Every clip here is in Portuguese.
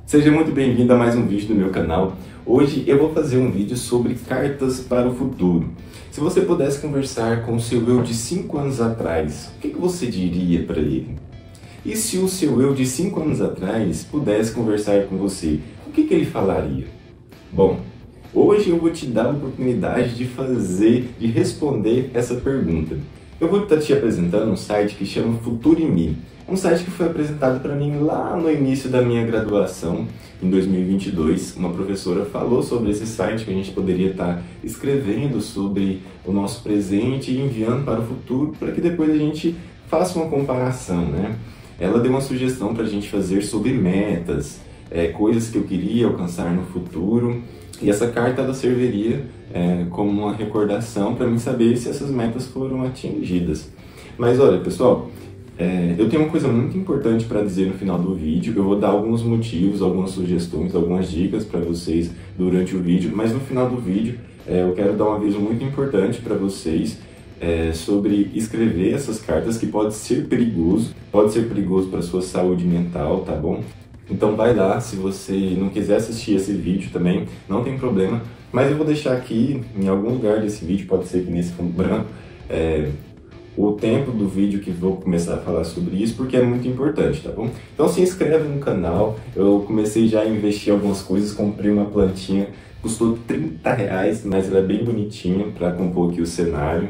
Seja muito bem-vindo a mais um vídeo do meu canal. Hoje eu vou fazer um vídeo sobre cartas para o futuro. Se você pudesse conversar com o seu eu de 5 anos atrás, o que você diria para ele? E se o seu eu de 5 anos atrás pudesse conversar com você, o que ele falaria? Bom, hoje eu vou te dar a oportunidade de responder essa pergunta. Eu vou estar te apresentando um site que chama Futuro em Mim. Um site que foi apresentado para mim lá no início da minha graduação, em 2022. Uma professora falou sobre esse site, que a gente poderia estar escrevendo sobre o nosso presente e enviando para o futuro, para que depois a gente faça uma comparação, né? Ela deu uma sugestão para a gente fazer sobre metas, coisas que eu queria alcançar no futuro. E essa carta ela serviria como uma recordação para mim saber se essas metas foram atingidas. Mas olha, pessoal, eu tenho uma coisa muito importante para dizer no final do vídeo. Eu vou dar alguns motivos, algumas sugestões, algumas dicas para vocês durante o vídeo. Mas no final do vídeo eu quero dar um aviso muito importante para vocês sobre escrever essas cartas, que pode ser perigoso para a sua saúde mental, tá bom? Então vai lá, se você não quiser assistir esse vídeo também, não tem problema, mas eu vou deixar aqui, em algum lugar desse vídeo, pode ser que nesse fundo branco, o tempo do vídeo que vou começar a falar sobre isso, porque é muito importante, tá bom? Então se inscreve no canal, eu comecei já a investir em algumas coisas, comprei uma plantinha, custou R$30, mas ela é bem bonitinha para compor aqui o cenário.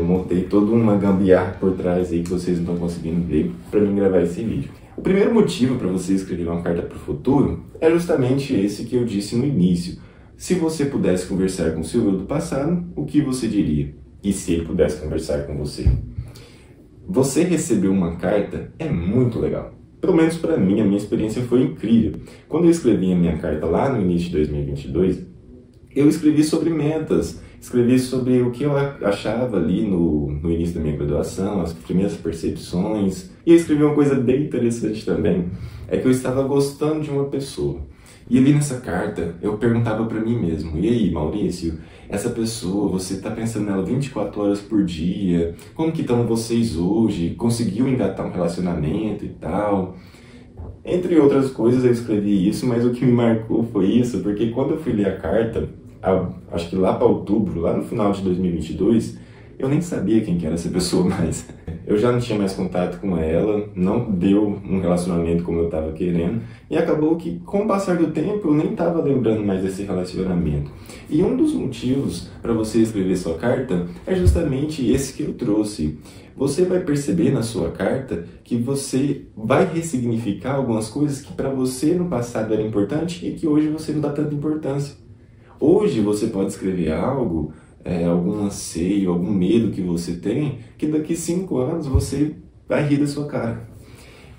Montei toda uma gambiarra por trás aí que vocês não estão conseguindo ver para mim gravar esse vídeo. O primeiro motivo para você escrever uma carta para o futuro é justamente esse que eu disse no início. Se você pudesse conversar com o seu eu do passado, o que você diria? E se ele pudesse conversar com você? Você receber uma carta é muito legal. Pelo menos para mim, a minha experiência foi incrível. Quando eu escrevi a minha carta lá no início de 2022, eu escrevi sobre metas, escrevi sobre o que eu achava ali no início da minha graduação, as primeiras percepções. E eu escrevi uma coisa bem interessante também, é que eu estava gostando de uma pessoa. E ali nessa carta, eu perguntava para mim mesmo, e aí, Maurício, essa pessoa, você está pensando nela 24 horas por dia? Como que estão vocês hoje? Conseguiu engatar um relacionamento e tal? Entre outras coisas eu escrevi isso, mas o que me marcou foi isso, porque quando eu fui ler a carta, acho que lá para outubro, lá no final de 2022, eu nem sabia quem que era essa pessoa mais. Eu já não tinha mais contato com ela, não deu um relacionamento como eu estava querendo, e acabou que, com o passar do tempo, eu nem estava lembrando mais desse relacionamento. E um dos motivos para você escrever sua carta é justamente esse que eu trouxe. Você vai perceber na sua carta que você vai ressignificar algumas coisas que para você no passado era importante e que hoje você não dá tanta importância. Hoje você pode escrever algo, algum anseio, algum medo que você tem, que daqui 5 anos você vai rir da sua cara.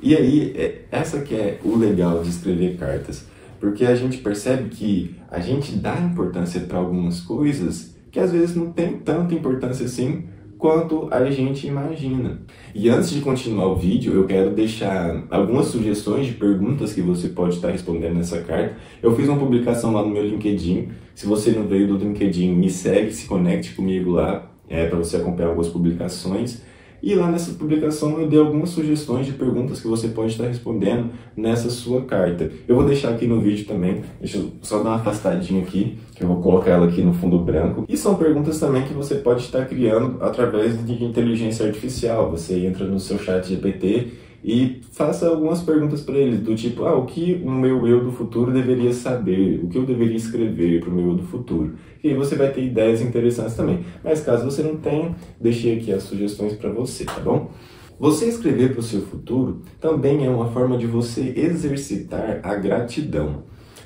E aí, essa que é o legal de escrever cartas, porque a gente percebe que a gente dá importância para algumas coisas que às vezes não tem tanta importância assim quanto a gente imagina. E antes de continuar o vídeo, eu quero deixar algumas sugestões de perguntas que você pode estar respondendo nessa carta. Eu fiz uma publicação lá no meu LinkedIn. Se você não veio do LinkedIn, me segue, se conecte comigo lá, para você acompanhar algumas publicações. E lá nessa publicação eu dei algumas sugestões de perguntas que você pode estar respondendo nessa sua carta. Eu vou deixar aqui no vídeo também, deixa eu só dar uma afastadinha aqui, que eu vou colocar ela aqui no fundo branco. E são perguntas também que você pode estar criando através de inteligência artificial. Você entra no seu chat GPT e faça algumas perguntas para ele, do tipo, o que o meu eu do futuro deveria saber? O que eu deveria escrever para o meu eu do futuro? E aí você vai ter ideias interessantes também. Mas caso você não tenha, deixei aqui as sugestões para você, tá bom? Você escrever para o seu futuro também é uma forma de você exercitar a gratidão.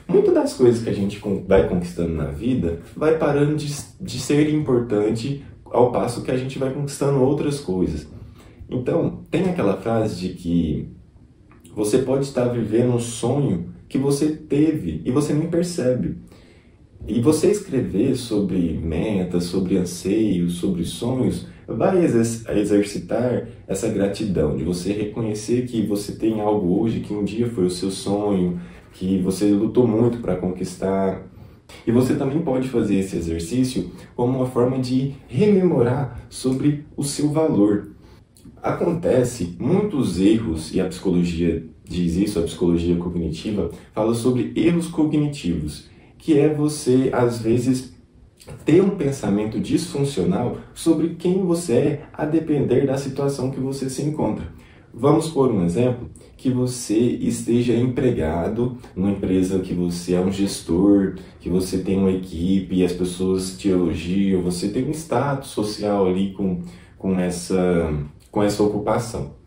Muitas das coisas que a gente vai conquistando na vida vai parando de ser importante ao passo que a gente vai conquistando outras coisas. Então, tem aquela frase de que você pode estar vivendo um sonho que você teve e você nem percebe. E você escrever sobre metas, sobre anseios, sobre sonhos, vai exercitar essa gratidão, de você reconhecer que você tem algo hoje que um dia foi o seu sonho, que você lutou muito para conquistar. E você também pode fazer esse exercício como uma forma de rememorar sobre o seu valor. Acontece muitos erros, e a psicologia diz isso, a psicologia cognitiva, fala sobre erros cognitivos, que é você, às vezes, ter um pensamento disfuncional sobre quem você é, a depender da situação que você se encontra. Vamos por um exemplo, que você esteja empregado numa empresa, que você é um gestor, que você tem uma equipe e as pessoas te elogiam, você tem um status social ali com essa ocupação.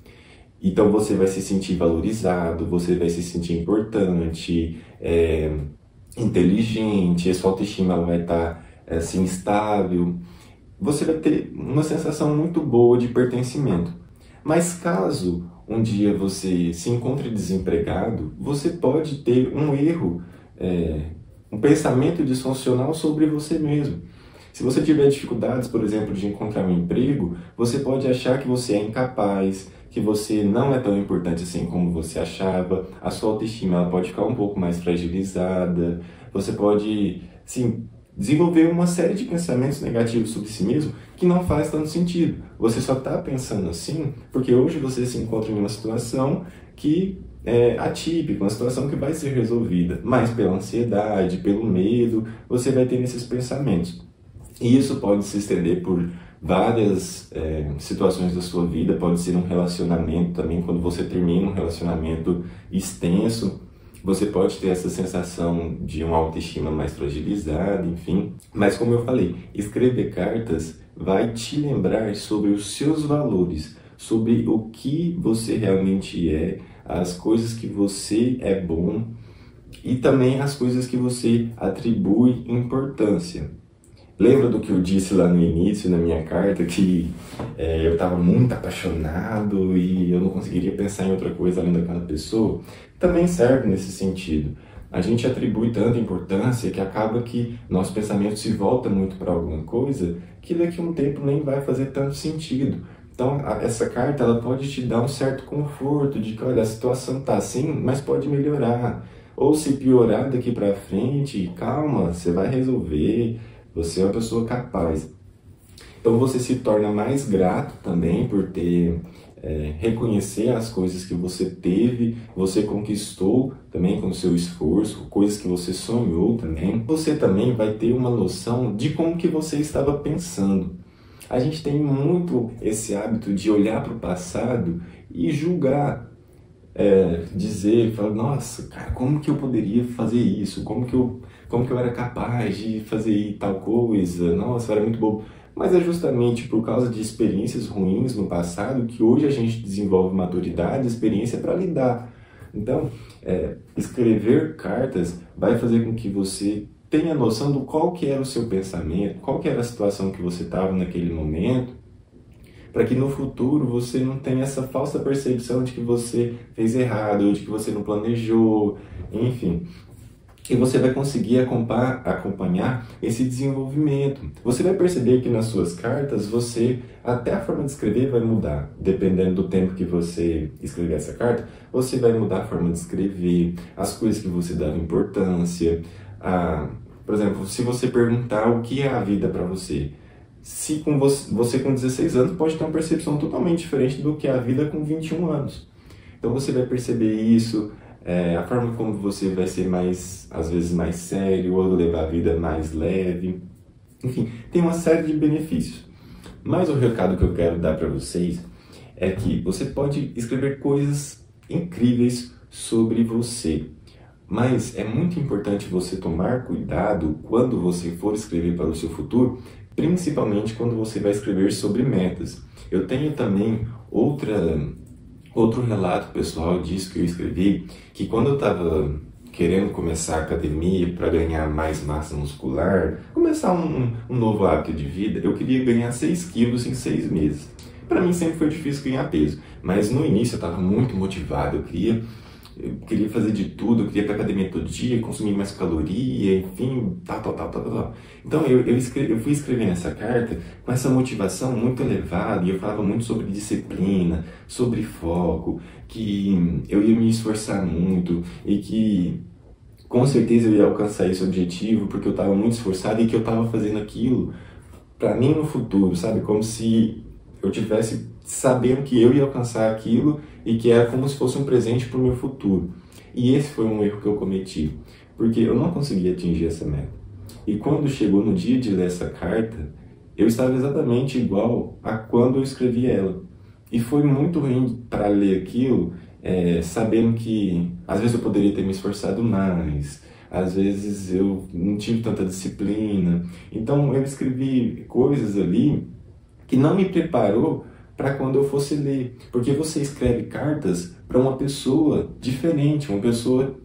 Então você vai se sentir valorizado, você vai se sentir importante, inteligente, a sua autoestima vai estar assim, estável. Você vai ter uma sensação muito boa de pertencimento. Mas caso um dia você se encontre desempregado, você pode ter um erro, um pensamento disfuncional sobre você mesmo. Se você tiver dificuldades, por exemplo, de encontrar um emprego, você pode achar que você é incapaz, que você não é tão importante assim como você achava, a sua autoestima ela pode ficar um pouco mais fragilizada, você pode, sim, desenvolver uma série de pensamentos negativos sobre si mesmo que não faz tanto sentido. Você só está pensando assim porque hoje você se encontra em uma situação que é atípica, uma situação que vai ser resolvida, mas pela ansiedade, pelo medo, você vai ter esses pensamentos. E isso pode se estender por várias situações da sua vida, pode ser um relacionamento também, quando você termina um relacionamento extenso, você pode ter essa sensação de uma autoestima mais fragilizada, enfim. Mas como eu falei, escrever cartas vai te lembrar sobre os seus valores, sobre o que você realmente é, as coisas que você é bom e também as coisas que você atribui importância. Lembra do que eu disse lá no início, na minha carta, que eu estava muito apaixonado e eu não conseguiria pensar em outra coisa além daquela pessoa? Também serve nesse sentido. A gente atribui tanta importância que acaba que nosso pensamento se volta muito para alguma coisa que daqui a um tempo nem vai fazer tanto sentido. Então, essa carta ela pode te dar um certo conforto de que, olha, a situação está assim, mas pode melhorar. Ou se piorar daqui para frente, calma, você vai resolver. Você é uma pessoa capaz. Então você se torna mais grato também por ter, reconhecer as coisas que você teve, você conquistou também com o seu esforço, coisas que você sonhou também. Você também vai ter uma noção de como que você estava pensando. A gente tem muito esse hábito de olhar para o passado e julgar, dizer, falar, nossa, cara, como que eu poderia fazer isso? Como que eu era capaz de fazer tal coisa? Nossa, eu era muito bobo. Mas é justamente por causa de experiências ruins no passado que hoje a gente desenvolve maturidade, experiência para lidar. Então, escrever cartas vai fazer com que você tenha noção do qual que era o seu pensamento, qual que era a situação que você estava naquele momento, para que no futuro você não tenha essa falsa percepção de que você fez errado, ou de que você não planejou, enfim. E você vai conseguir acompanhar esse desenvolvimento. Você vai perceber que nas suas cartas, até a forma de escrever vai mudar. Dependendo do tempo que você escrever essa carta, você vai mudar a forma de escrever, as coisas que você dava importância. Por exemplo, se você perguntar o que é a vida para você, se com você com 16 anos pode ter uma percepção totalmente diferente do que é a vida com 21 anos. Então você vai perceber isso, a forma como você vai ser às vezes mais sério, ou levar a vida mais leve. Enfim, tem uma série de benefícios. Mas o recado que eu quero dar para vocês é que você pode escrever coisas incríveis sobre você. Mas é muito importante você tomar cuidado quando você for escrever para o seu futuro, principalmente quando você vai escrever sobre metas. Eu tenho também outro relato pessoal disso que eu escrevi, que quando eu estava querendo começar a academia para ganhar mais massa muscular, começar um novo hábito de vida, eu queria ganhar 6 quilos em 6 meses. Para mim sempre foi difícil ganhar peso, mas no início eu estava muito motivado, eu queria fazer de tudo, eu queria ir para academia todo dia, consumir mais caloria, enfim, tal. Então eu fui escrevendo essa carta com essa motivação muito elevada, e eu falava muito sobre disciplina, sobre foco, que eu ia me esforçar muito e que com certeza eu ia alcançar esse objetivo porque eu estava muito esforçado e que eu estava fazendo aquilo para mim no futuro, sabe? Como se eu tivesse sabendo que eu ia alcançar aquilo e que era como se fosse um presente para o meu futuro. E esse foi um erro que eu cometi, porque eu não consegui atingir essa meta. E quando chegou no dia de ler essa carta, eu estava exatamente igual a quando eu escrevi ela. E foi muito ruim para ler aquilo, sabendo que às vezes eu poderia ter me esforçado mais, às vezes eu não tive tanta disciplina. Então eu escrevi coisas ali que não me preparou para quando eu fosse ler. Porque você escreve cartas para uma pessoa diferente, uma pessoa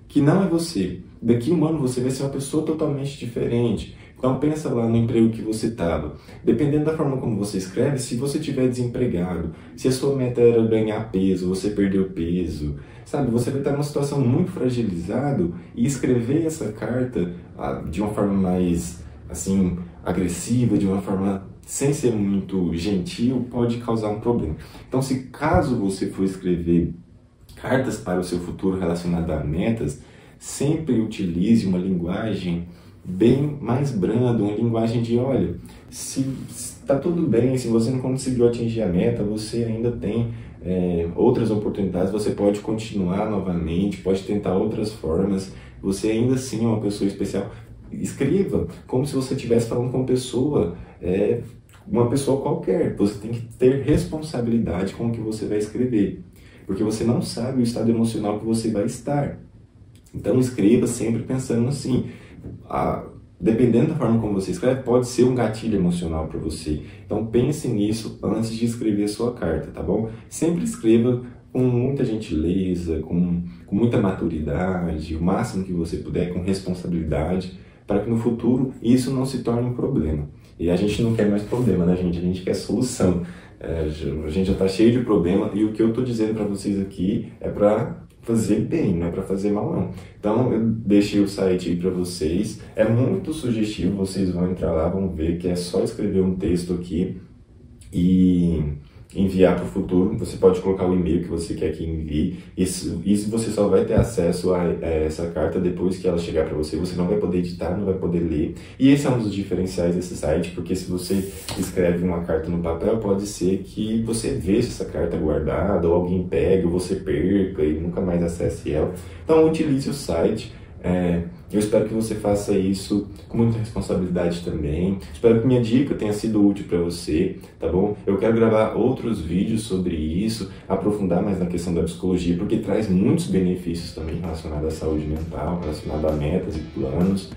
que não é você. Daqui a um ano você vai ser uma pessoa totalmente diferente. Então pensa lá no emprego que você estava. Dependendo da forma como você escreve, se você estiver desempregado, se a sua meta era ganhar peso, você perdeu peso, sabe? Você vai estar numa situação muito fragilizado e escrever essa carta de uma forma mais, assim, agressiva, de uma forma sem ser muito gentil, pode causar um problema. Então, se caso você for escrever cartas para o seu futuro relacionado a metas, sempre utilize uma linguagem bem mais branda, uma linguagem de, olha, se está tudo bem, se você não conseguiu atingir a meta, você ainda tem outras oportunidades, você pode continuar novamente, pode tentar outras formas, você ainda assim é uma pessoa especial. Escreva como se você estivesse falando com uma pessoa qualquer. Você tem que ter responsabilidade com o que você vai escrever, porque você não sabe o estado emocional que você vai estar. Então escreva sempre pensando assim, dependendo da forma como você escreve, pode ser um gatilho emocional para você. Então pense nisso antes de escrever a sua carta, tá bom? Sempre escreva com muita gentileza, com muita maturidade, o máximo que você puder, com responsabilidade, para que no futuro isso não se torne um problema. E a gente não quer mais problema, né, gente? A gente quer solução. A gente já está cheio de problema e o que eu estou dizendo para vocês aqui é para fazer bem, não é para fazer mal não. Então eu deixei o site aí para vocês, é muito sugestivo, vocês vão entrar lá, vão ver que é só escrever um texto aqui e enviar para o futuro. Você pode colocar o e-mail que você quer que envie, isso você só vai ter acesso a essa carta depois que ela chegar para você. Você não vai poder editar, não vai poder ler, e esse é um dos diferenciais desse site, porque se você escreve uma carta no papel, pode ser que você veja essa carta guardada, ou alguém pegue, ou você perca e nunca mais acesse ela. Então utilize o site. Eu espero que você faça isso com muita responsabilidade também. Espero que minha dica tenha sido útil para você, tá bom? Eu quero gravar outros vídeos sobre isso, aprofundar mais na questão da psicologia, porque traz muitos benefícios também relacionados à saúde mental, relacionados a metas e planos.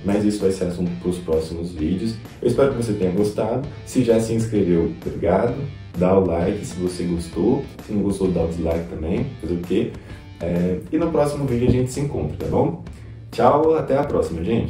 Mas isso vai ser assunto para os próximos vídeos. Eu espero que você tenha gostado. Se já se inscreveu, obrigado. Dá o like se você gostou. Se não gostou, dá o dislike também. Fazer o quê? E no próximo vídeo a gente se encontra, tá bom? Tchau, até a próxima, gente!